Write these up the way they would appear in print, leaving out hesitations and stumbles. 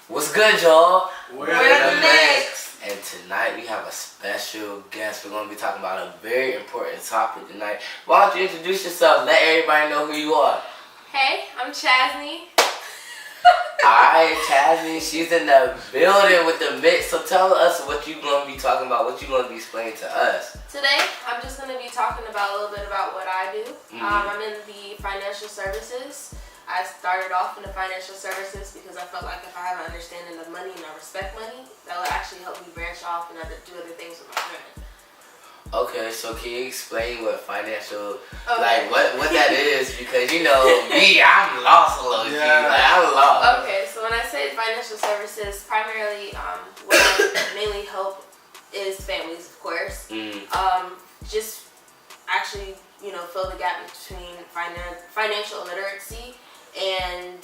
What's good, y'all? We're the Mix. And tonight we have a special guest. We're going to be talking about a very important topic tonight. Why don't you introduce yourself? Let everybody know who you are. Hey, I'm Chasnie. Alright, Chasnie, she's in the building with the mix. So tell us what you're going to be talking about, what you're going to be explaining to us. Today, I'm just going to be talking about a little bit about what I do. I'm in the financial services. I started off in the financial services because I felt like if I have an understanding of money and I respect money, that would actually help me branch off and do other things with my friend. Okay, so can you explain what financial, like what that is? Because you know me, I'm lost a little bit. Like, I'm lost. Okay, so when I say financial services, primarily what I mainly help is families, of course. Just actually, fill the gap between financial literacy and,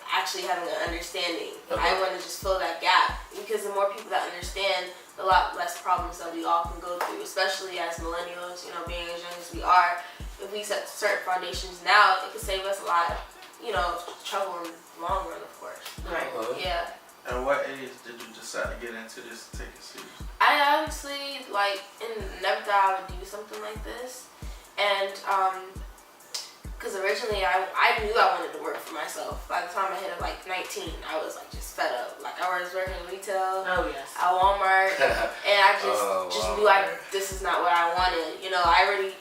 actually having an understanding. Okay. I want to just fill that gap because the more people that understand, a lot less problems that we all can go through, especially as millennials, being as young as we are. If we set certain foundations now, it could save us a lot, trouble in the long run, of course. Right. Yeah. At what age did you decide to get into this and take it serious? I honestly, never thought I would do something like this. And, because originally I knew I wanted to work for myself. By the time I hit 19, I was just fed up. I was working in retail at Walmart, and I just knew this is not what I wanted. I already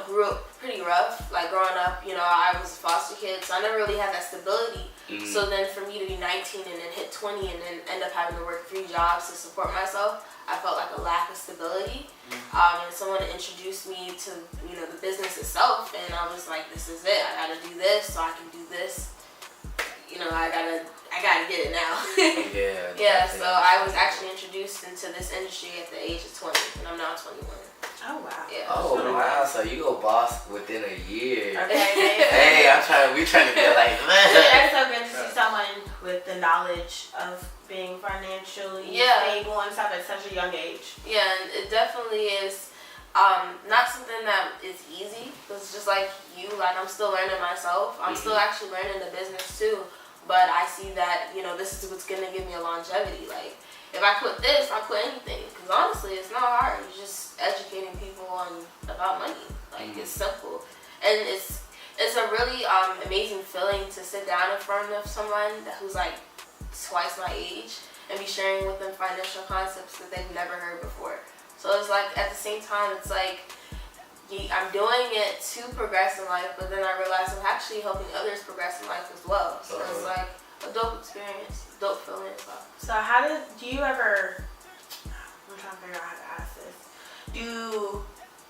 grew up pretty rough. Growing up, I was a foster kid, so I never really had that stability. So then for me to be 19 and then hit 20 and then end up having to work 3 jobs to support myself, I felt like a lack of stability. And someone introduced me to the business itself, and I was like, this is it. I gotta do this so I can do this. I gotta get it now. Yeah. So I was actually introduced into this industry at the age of 20, and I'm now 21. Oh wow. Yeah. Oh wow, so you go boss within a year. Okay. Hey, we trying to get like that. So that's so good to see someone with the knowledge of being financially stable and stuff at such a young age. Yeah, and it definitely is not something that is easy. It's just like you, I'm still learning myself. I'm still actually learning the business too. But I see that, this is what's gonna give me a longevity. If I quit this, I'll quit anything. Because honestly, it's not hard. You're just educating people about money. It's simple. And it's a really amazing feeling to sit down in front of someone who's twice my age and be sharing with them financial concepts that they've never heard before. So it's at the same time, it's I'm doing it to progress in life, but then I realize I'm actually helping others progress in life as well. So it's a dope experience, dope feeling. So do you ever, I'm trying to figure out how to ask this. Do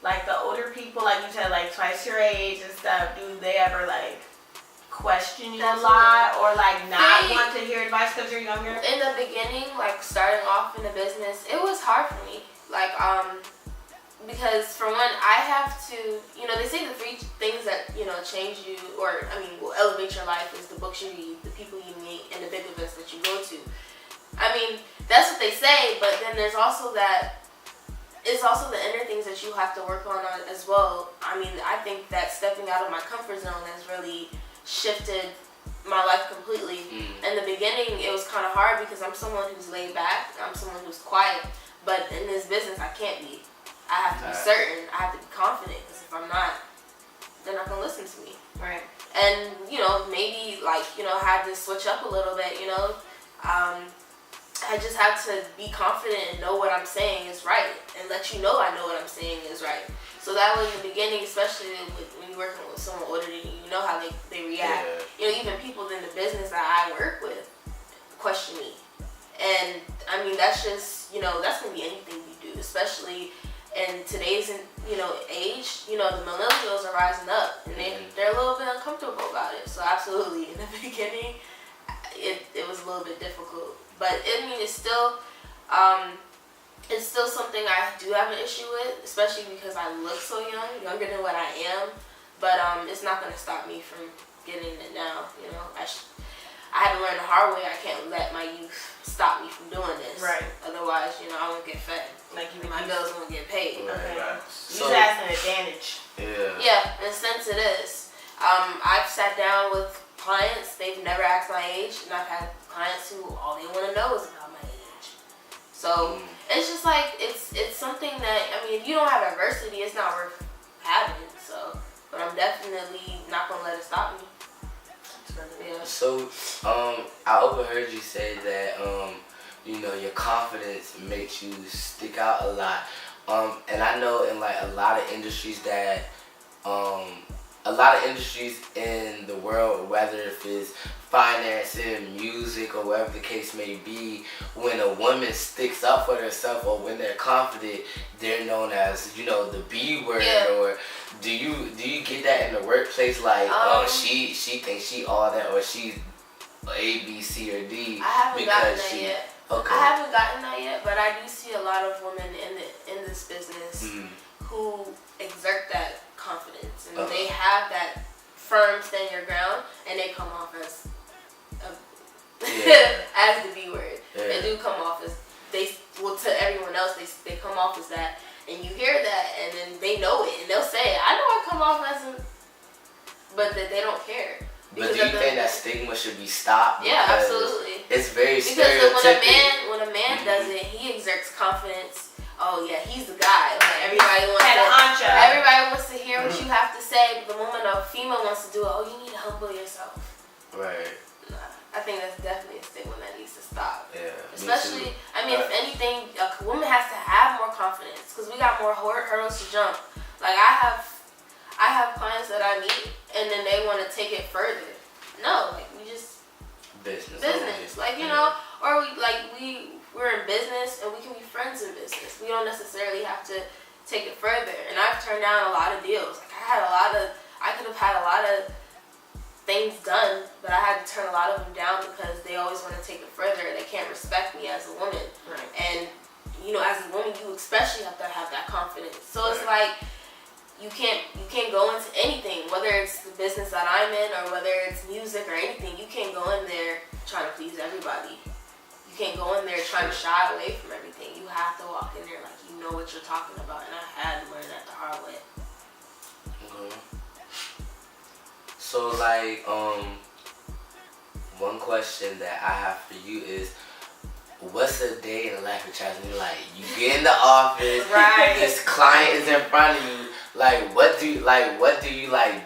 the older people, like you said, twice your age and stuff, do they ever question you a lot or not want to hear advice because you're younger? In the beginning, starting off in the business, it was hard for me. Because for one, I have to, they say the 3 things that, change you or, will elevate your life is the books you read, the people you meet, and the big events that you go to. That's what they say, but then there's also it's also the inner things that you have to work on as well. I think that stepping out of my comfort zone has really shifted my life completely. In the beginning, it was kind of hard because I'm someone who's laid back, I'm someone who's quiet, but in this business, I can't be. I have to be certain. I have to be confident because if I'm not, they're not gonna listen to me. Right. And maybe had to switch up a little bit. I just have to be confident and know what I'm saying is right, and let you know I know what I'm saying is right. So that was the beginning, especially when you're working with someone older than you. You know how they react. Even people in the business that I work with question me, and that's just that's gonna be anything you do, especially in today's age. The millennials are rising up, and they're a little bit uncomfortable about it. So absolutely, in the beginning, it was a little bit difficult, but it's still something I do have an issue with, especially because I look so young, younger than what I am. But it's not gonna stop me from getting it now. I had to learn the hard way. I can't let my youth stop me from doing this. Right. Otherwise, I won't get fed. My bills won't get paid. Okay. So, that's an advantage. Yeah. Yeah, in a sense it is. I've sat down with clients, they've never asked my age, and I've had clients who all they want to know is about my age. So it's just like it's something that, I mean, if you don't have adversity, it's not worth having. So, but I'm definitely not gonna let it stop me. Yeah. So, I overheard you say that you know, your confidence makes you stick out a lot. And I know in like a lot of industries that a lot of industries in the world, whether if it's financing, music, or whatever the case may be, when a woman sticks up for herself or when they're confident, they're known as, you know, the B word. Yeah. Or do you get that in the workplace? Like, she thinks she all that, or she's A, B, C, or D. I haven't gotten that yet. Okay. I haven't gotten that yet, but I do see a lot of women in this business who exert that confidence, and they have that firm stand your ground, and they come off as as the B word. Yeah. They do come off as to everyone else they come off as that, and you hear that, and then they know it, and they'll say, I know I come off as a, but that they don't care. But do you think that stigma should be stopped? Yeah, absolutely. It's very because stereotypical. when a man does it, he exerts confidence. Oh yeah, he's the guy. Like everybody wants to hear what you have to say. But the moment a female wants to do it, oh, you need to humble yourself. Right. Nah, I think that's definitely a stigma that needs to stop. Yeah. Especially, I mean, if anything, a woman has to have more confidence because we got more hurdles to jump. Like I have clients that I meet, and then they want to take it further. No, like we just business. Like, you know, or we're in business and we can be friends in business. We don't necessarily have to take it further. And I've turned down a lot of deals. Like I could have had a lot of things done, but I had to turn a lot of them down because they always want to take it further. They can't respect me as a woman. Right. And you know, as a woman, you especially have to have that confidence. So it's like you can't go into anything, whether it's the business that I'm in or whether it's music or anything. You can't go in there trying to please everybody. You can't go in there trying to shy away from everything. You have to walk in there like you know what you're talking about, and I had to learn that the hard way. So like one question that I have for you is, what's a day in the life of Chasnie? Like, you get in the office, right? This client is in front of you. Like, what do you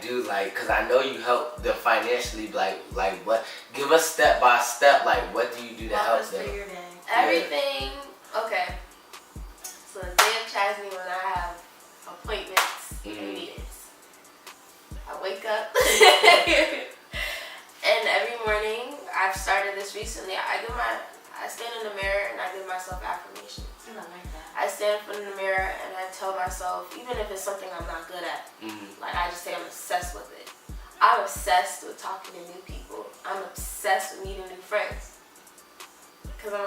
do? Like, cause I know you help them financially. Like what? Give us step by step. Like, what do you do to help them? Everything. Okay. So the day of Chasnie, when I have appointments and meetings, I wake up, and every morning I've started this recently. I stand in the mirror and I give myself affirmations. I like that. I stand in front of the mirror and I tell myself, even if it's something I'm not good at, like I just say I'm obsessed with it. I'm obsessed with talking to new people. I'm obsessed with meeting new friends. Cause I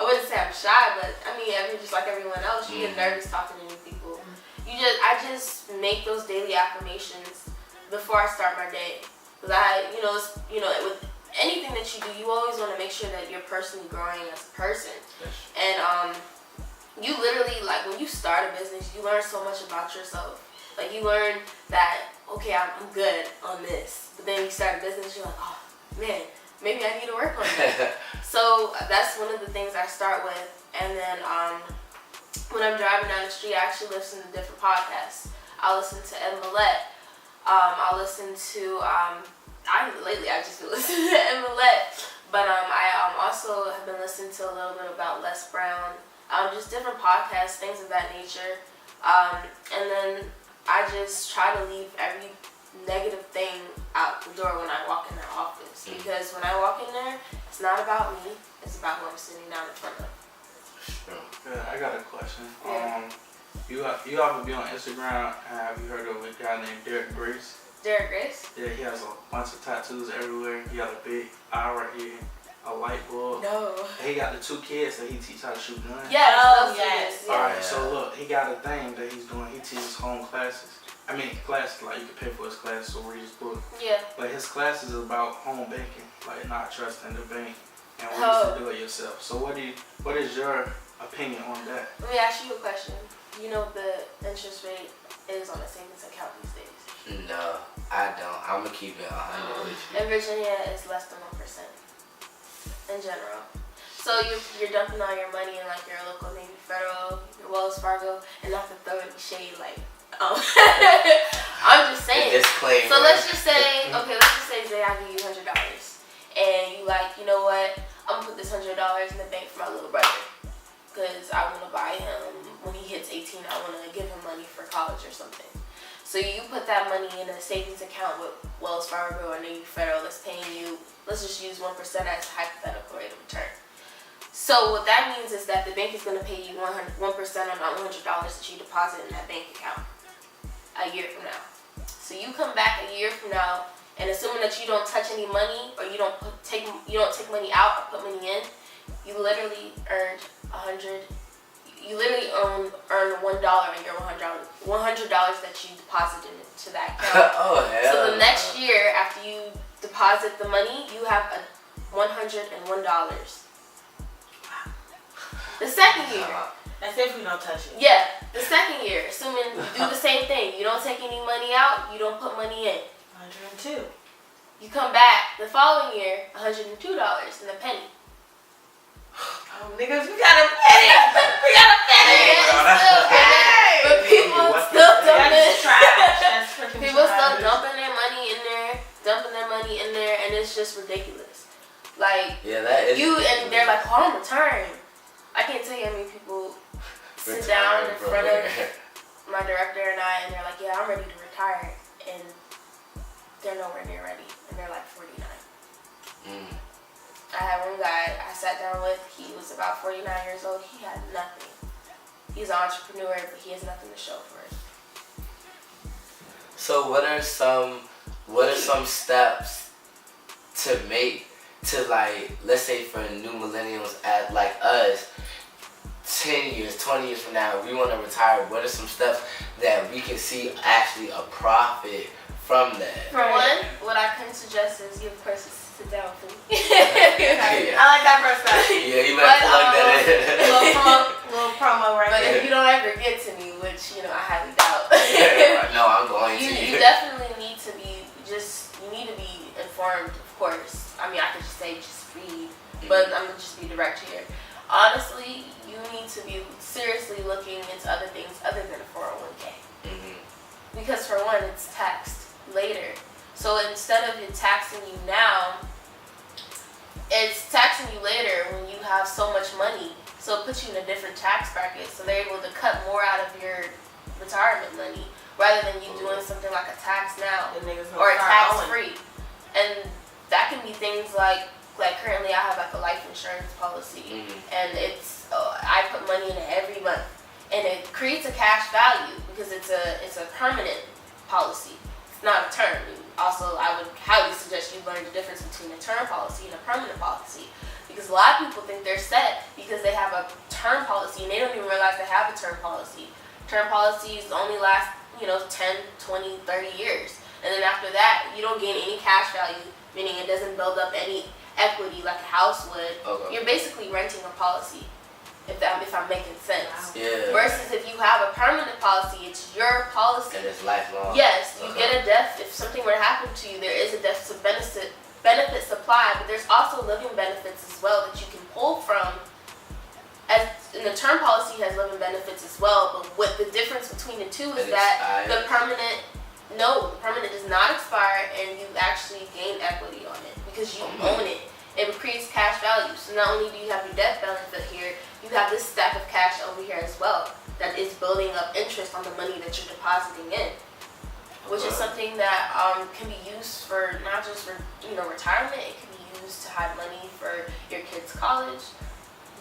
wouldn't say I'm shy, but I mean, just like everyone else, you get nervous talking to new people. I just make those daily affirmations before I start my day. Cause with anything that you do, you always want to make sure that you're personally growing as a person. And you literally, like, when you start a business, you learn so much about yourself. Like, you learn that, okay, I'm good on this. But then you start a business, you're like, oh, man, maybe I need to work on that. So that's one of the things I start with. And then when I'm driving down the street, I actually listen to different podcasts. I'll listen to Ed Millette. I'll listen to... Lately I've just been listening to Ed Millette, but I also have been listening to a little bit about Les Brown, just different podcasts, things of that nature, and then I just try to leave every negative thing out the door when I walk in that office, because when I walk in there, it's not about me, it's about who I'm sitting down in front of. Yeah, I got a question. Yeah. You ever be on Instagram? Have you heard of a guy named Derek Grace? Derek Grace? Yeah, he has a bunch of tattoos everywhere. He got a big eye right here, a light bulb. No. And he got the 2 kids that he teach how to shoot guns. Yes. Oh, yes. Alright, so look, he got a thing that he's doing. He teaches home classes. I mean, classes, like you can pay for his classes or read his book. Yeah. But his classes is about home banking, like not trusting the bank and ways to do it yourself. So what is your opinion on that? Let me ask you a question. You know what the interest rate is on a savings account these days? No, I don't. I'm gonna keep it 100 with you. In Virginia, it's less than 1% in general. So you're dumping all your money in like your local Navy Federal, your Wells Fargo, and not to throw any shade, like, I'm just saying. Disclaimer. So let's just say, Zay, I give you $100, and you like, you know what? I'm gonna put this $100 in the bank for my little brother, cause I want to buy him when he hits 18. I want to give him money for college or something. So you put that money in a savings account with Wells Fargo or Navy Federal that's paying you. Let's just use 1% as a hypothetical rate of return. So what that means is that the bank is going to pay you 1% on that $100 that you deposit in that bank account a year from now. So you come back a year from now, and assuming that you don't touch any money or you don't take money out or put money in, you literally earned You literally earn $1 on your $100 that you deposited into that account. Oh hell. So the next year after you deposit the money, you have $101. The second year. That's if we don't touch it. Yeah, the second year, assuming you do the same thing. You don't take any money out, you don't put money in. 102. You come back the following year, $102 and a penny. Oh, niggas, we got a penny. We got a penny. But people still dumping. That's trash. That's freaking People trash. still dumping their money in there, and it's just ridiculous. Like, yeah, that is and they're like, oh, I'm retiring. I can't tell you how many people sit down in front of my director and they're like, yeah, I'm ready to retire, and they're nowhere near ready, and they're like 49. I had one guy I sat down with, he was about 49 years old, he had nothing. He's an entrepreneur, but he has nothing to show for it. So what are some steps to make to, like, let's say for new millennials at like us, 10 years, 20 years from now, we want to retire, what are some steps that we can see actually a profit from that? For one, what I can suggest is give a person to sit down with me. Yeah. I like that first guy. Yeah, you better plug that in. Little promo right But there. if you don't ever get to me, which, I highly doubt. No, I'm going to. You definitely need to be informed, of course. I mean, I could just say just read, but I'm going to just be direct here. Honestly, you need to be seriously looking into other things other than a 401k. Because for one, it's taxed later. So instead of it taxing you now, it's taxing you later when you have so much money. So it puts you in a different tax bracket. So they're able to cut more out of your retirement money rather than you doing something like a tax now or a tax free. And that can be things like currently I have like a life insurance policy, and it's I put money in it every month, and it creates a cash value because it's a permanent policy. It's not a term. Also, I would highly suggest you learn the difference between a term policy and a permanent policy, because a lot of people think they're set because they have a term policy and they don't even realize they have a term policy. Term policies only last 10, 20, 30 years, and then after that you don't gain any cash value, meaning it doesn't build up any equity like a house would. Okay. You're basically renting a policy, if I'm making sense. Yeah. Versus if you have a permanent policy, it's your policy. And it's lifelong. Yes, you get a death. If something were to happen to you, there is a death to benefit supply, but there's also living benefits as well that you can pull from. And the term policy has living benefits as well, but what the difference between the two is that the permanent does not expire, and you actually gain equity on it because you own it. It creates cash value. So not only do you have your death benefit here, you have this stack of cash over here as well that is building up interest on the money that you're depositing in, which is something that can be used for not just for retirement. It can be used to hide money for your kids' college,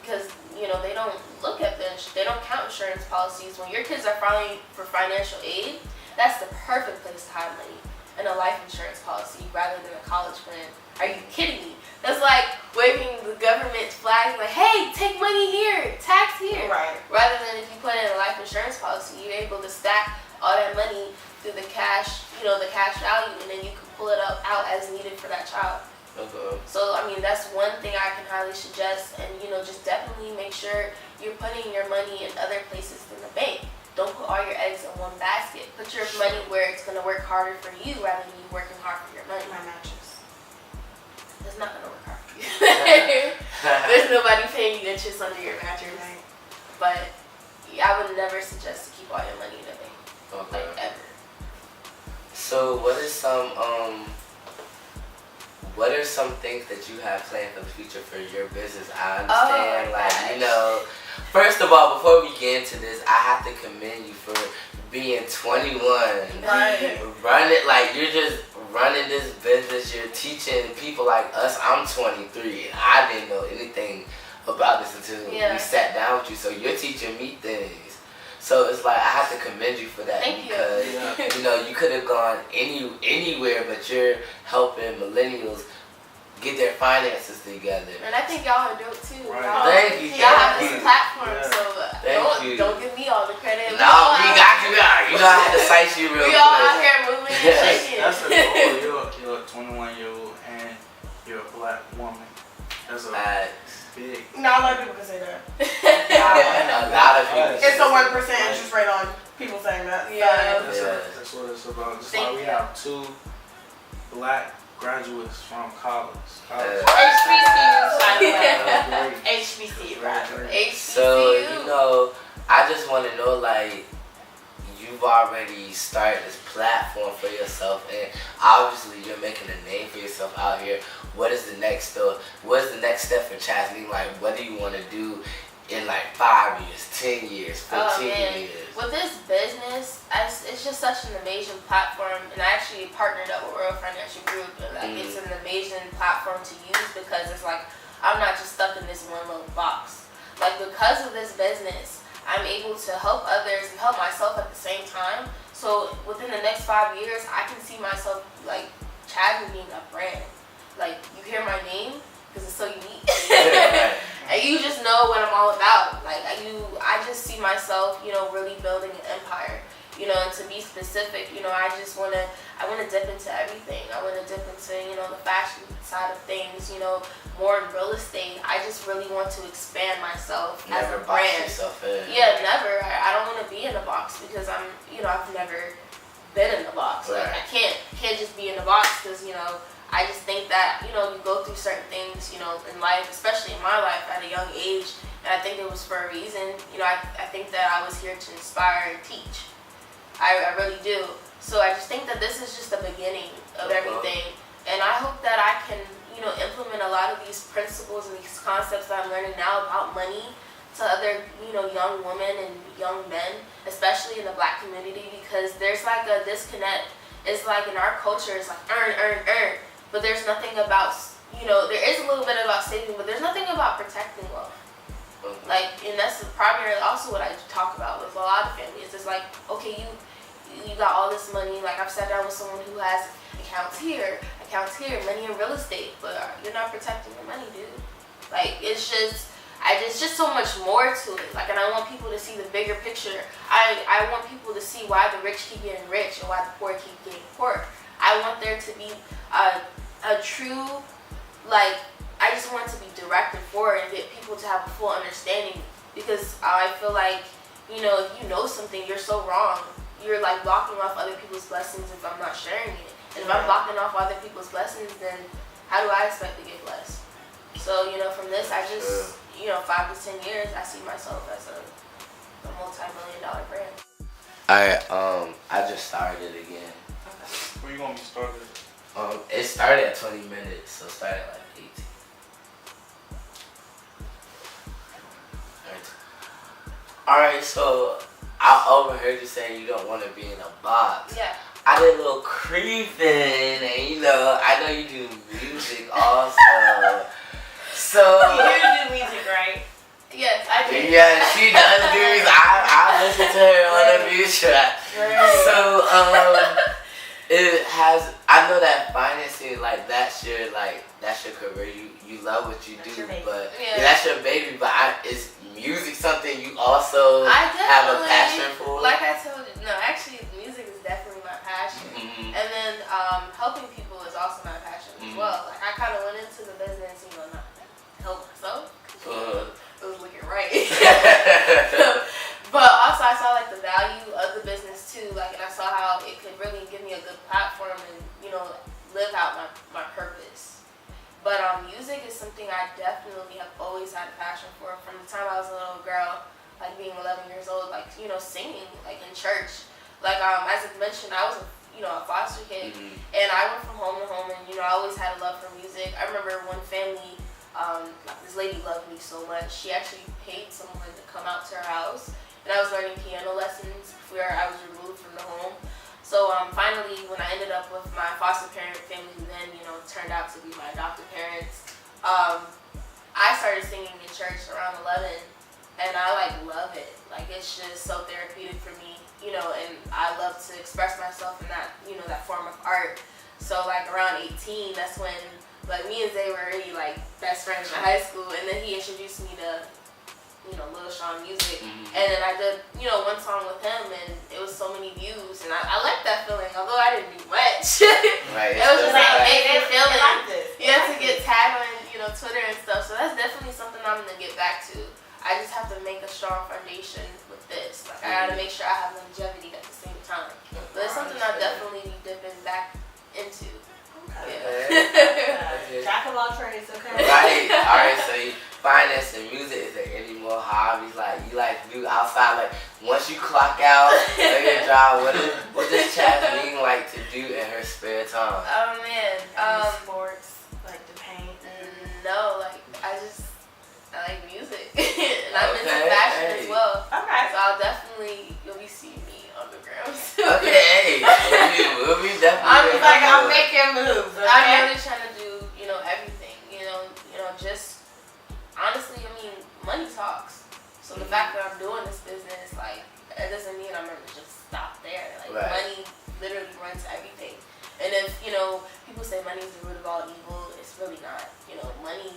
because they don't look at they don't count insurance policies. When your kids are filing for financial aid, that's the perfect place to hide money in a life insurance policy rather than a college plan. Are you kidding me? That's like waving the government flag, like, hey, take money here, tax here. Right. Rather than if you put in a life insurance policy, you're able to stack all that money through the cash, the cash value, and then you can pull it out as needed for that child. Okay. So, I mean, that's one thing I can highly suggest, and, just definitely make sure you're putting your money in other places than the bank. Don't put all your eggs in one basket. Put your money where it's gonna work harder for you rather than you working hard for your money. My mattress. It's not gonna work hard for you. There's nobody paying you interest under your mattress. Right. But yeah, I would never suggest to keep all your money in the bank. Okay. Like ever. So what are some things that you have planned for the future for your business? I understand, you know, first of all, before we get into this, I have to commend you for being 21. Right. Running, like, you're just running this business. You're teaching people like us. I'm 23 and I didn't know anything about this until we sat down with you. So you're teaching me things. So it's like I have to commend you for that. Thank because you know you could have gone anywhere, but you're helping millennials get their finances together. And I think y'all are dope too. Right. Thank you. Y'all have this platform, so don't give me all the credit. No, we got you guys. You know I had to cite you real quick. We all out here moving and shaking. That's the goal. You're a 21-year-old and you're a black woman. That's a big. Not a lot of people can say that. A lot of people. It's a 1% interest rate on people saying that. Yeah. That's what it's about. Just like we have 2 black graduates from college. HBCUs, right? So, you know, I just want to know, like, you've already started this platform for yourself, and obviously you're making a name for yourself out here. What is the next step? What is the next step for Chasnie? Like, what do you want to do in like 5 years, 10 years, 15 years? With this business, it's just such an amazing platform, and I actually partnered up with World Financial Group, and like it's an amazing platform to use because it's like I'm not just stuck in this one little box. Like because of this business, I'm able to help others and help myself at the same time. So within the next 5 years, I can see myself like Chasnie being a brand. Like you hear my name because it's so unique. And you just know what I'm all about. Like I just see myself, you know, really building an empire. You know, and to be specific, you know, I wanna dip into everything. I wanna dip into, you know, the fashion side of things, you know, more in real estate. I just really want to expand myself as a brand. Box yourself in. Yeah, never. I don't wanna be in a box because I've never been in a box. Right. Like I can't just be in a box because, you know, I just think that, you know, you go through certain things, you know, in life, especially in my life at a young age, and I think it was for a reason. You know, I think that I was here to inspire and teach. I really do. So I just think that this is just the beginning of everything, and I hope that I can, you know, implement a lot of these principles and these concepts that I'm learning now about money to other, you know, young women and young men, especially in the black community, because there's like a disconnect. It's like in our culture, it's like earn. But there's nothing about, you know, there is a little bit about saving, but there's nothing about protecting wealth. Like, and that's probably also what I talk about with a lot of families. It's like, okay, you got all this money. Like, I've sat down with someone who has accounts here, money in real estate, but you're not protecting your money, dude. Like, it's just so much more to it. Like, and I want people to see the bigger picture. I want people to see why the rich keep getting rich and why the poor keep getting poor. I want there to be a true, like, I just want it to be directed forward and get people to have a full understanding, because I feel like, you know, if you know something, you're so wrong. You're like blocking off other people's blessings if I'm not sharing it. And if I'm blocking off other people's blessings, then how do I expect to get blessed? So, you know, from this, I just, you know, 5 to 10 years, I see myself as a multi-million-dollar brand. Alright, I just started it again. Where you want me to start it? It started at 20 minutes, so it started at like 18. Alright, so I overheard you saying you don't want to be in a box. Yeah. I did a little creeping, and you know, I know you do music also. So You do music, right? Yes, I do. yeah, she does do music. I listen to her on the music track. Right. So it has. I know that financing, like that's your career. You love what you do, but that's your baby. But is music something you also have a passion for? Like I told you, no, actually, music is definitely my passion, and then helping people is also my passion as well. Like I kind of went into the business, you know, not to help myself. It was looking right. But also I I saw like the value of the business too, like, and I saw how it could really give me a good platform and, you know, live out my purpose. But music is something I definitely have always had a passion for from the time I was a little girl, like being 11 years old, like, you know, singing like in church. Like as I mentioned, I was a foster kid, and I went from home to home, and, you know, I always had a love for music. I remember one family, this lady loved me so much, she actually paid someone to come out to her house, and I was learning piano lessons where I was removed from the home. So finally, when I ended up with my foster parent family, who then, you know, turned out to be my adopted parents, I started singing in church around 11, and I like love it. Like, it's just so therapeutic for me, you know, and I love to express myself in that, you know, that form of art. So like around 18, that's when, like, me and Zay were already like best friends in high school, and then he introduced me to, you know, Lil Sean music, and then I did, you know, one song with him, and it was so many views, and I liked that feeling, although I didn't do much. Right. It was just like an amazing feeling. Yeah, To get tagged on, you know, Twitter and stuff. So that's definitely something I'm gonna get back to. I just have to make a strong foundation with this. Like, I gotta make sure I have longevity at the same time. But it's something I definitely be dipping back into. Okay. Jack of all trades, okay? Right. All right. So you finance and music. Is there any more hobbies like you like to do outside? Like once you clock out of your job, what does Chasnie like to do in her spare time? Oh man. Sports, like to paint. No, like I like music, and I'm into fashion as well. Okay. So you'll be seeing me on the ground. Okay. We'll be definitely. I'm making moves. Okay? I'm really trying to do, you know, everything. You know, just honestly, I mean, money talks. So the fact that I'm doing this business, like, it doesn't mean I'm gonna just stop there. Like, money literally runs everything. And if, you know, people say money is the root of all evil, it's really not. You know, money.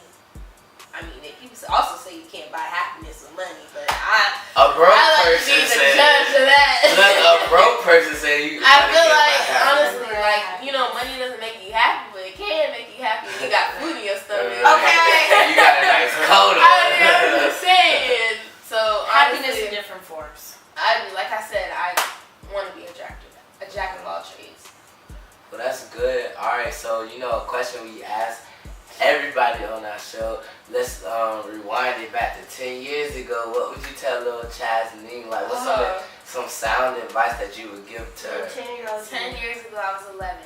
I mean, people also say you can't buy happiness with money, but a broke I like person to be the say, judge of that. Look, a broke person say you. I feel like, honestly, like, you know, money doesn't make you happy, but it can make you happy when you got food in your stomach. Okay. You got a nice coat on. I'm just saying. So Happiness honestly, in different forms. like I said, I want to be a jack of all trades. Well, that's good. All right, so you know a question we ask everybody on our show. Let's rewind it back to 10 years ago. What would you tell little Chasnie? Like, what's some sound advice that you would give to her? 10 years ago, I was 11,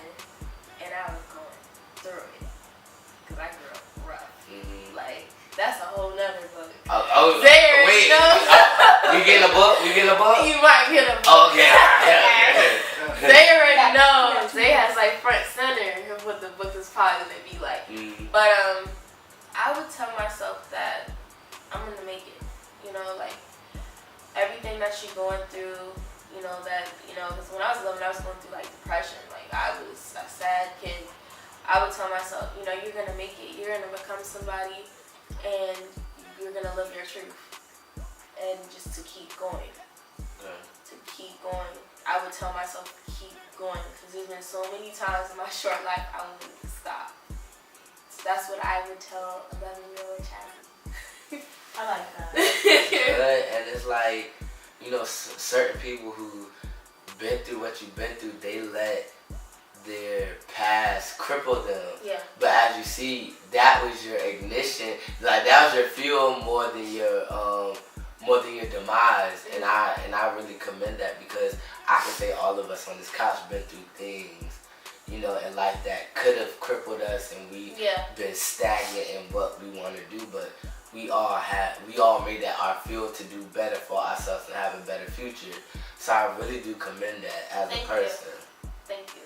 and I was going through it. Because I grew up rough. Like, that's a whole nother book. Wait, we getting a book? You might get a book. Okay. They already know. They has like front center of what the book is probably gonna be like. But I would tell myself that I'm gonna make it. You know, like everything that you're going through. You know because when I was 11, I was going through like depression. Like I was a sad kid. I would tell myself, you know, you're gonna make it. You're gonna become somebody, and you're gonna live your truth. And just to keep going. To keep going. I would tell myself to keep going because there's been so many times in my short life I wouldn't stop. So that's what I would tell 11-year-old Chasnie. I like that. Good, and it's like, you know, certain people who been through what you've been through, they let their past cripple them. Yeah. But as you see, that was your ignition. Like that was your fuel more than your demise, and I really commend that because I can say all of us on this couch been through things, you know, in life that could have crippled us, and we been stagnant in what we want to do, but we all made that our fuel to do better for ourselves and have a better future. So I really do commend that as a person. Thank you.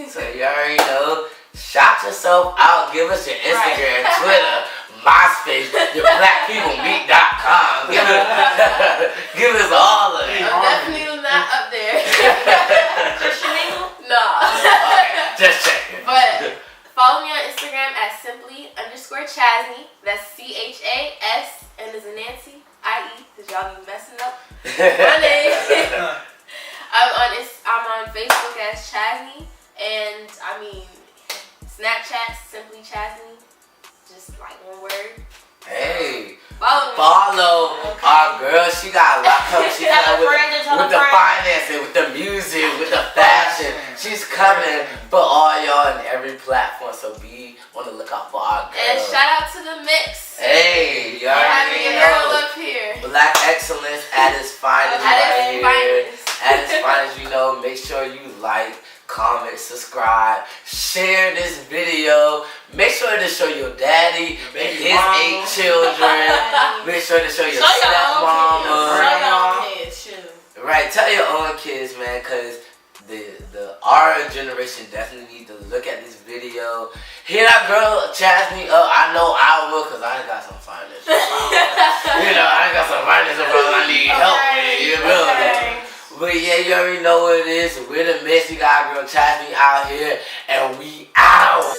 So you already know, shout yourself out, give us your Instagram, Twitter, MySpace, your blackpeoplemeet.com. Give us all of it. I'm definitely not up there. Just your name? No. Okay, just checking. But follow me on Instagram at simply_Chasnie. That's CHAS and there's a Nancy IE because y'all be messing up my name. I'm on Facebook as Chasnie, and I mean Snapchat simply Chasnie. Just like one word. Hey, Follow our girl. She got a lot coming. She's coming with the financing, with the music, with the fashion. She's coming for all y'all in every platform. So be on the lookout for our girl. And shout out to the mix. Hey, y'all having your girl up here. Black excellence at its finest right here. At its finest, you know. Make sure you like, comment, subscribe, share this video. Make sure to show your daddy and his 8 children. Make sure to show your stepmama. Show your own kids, shoot. Right, tell your own kids, man, cause our generation definitely need to look at this video. Hit our girl Chasnie up. I know I will, cause I got some financial problems. You know, I got some financial problems I need help with. You feel me? But yeah, you already know what it is. We're the mix. We got our girl Chasnie out here, and we out.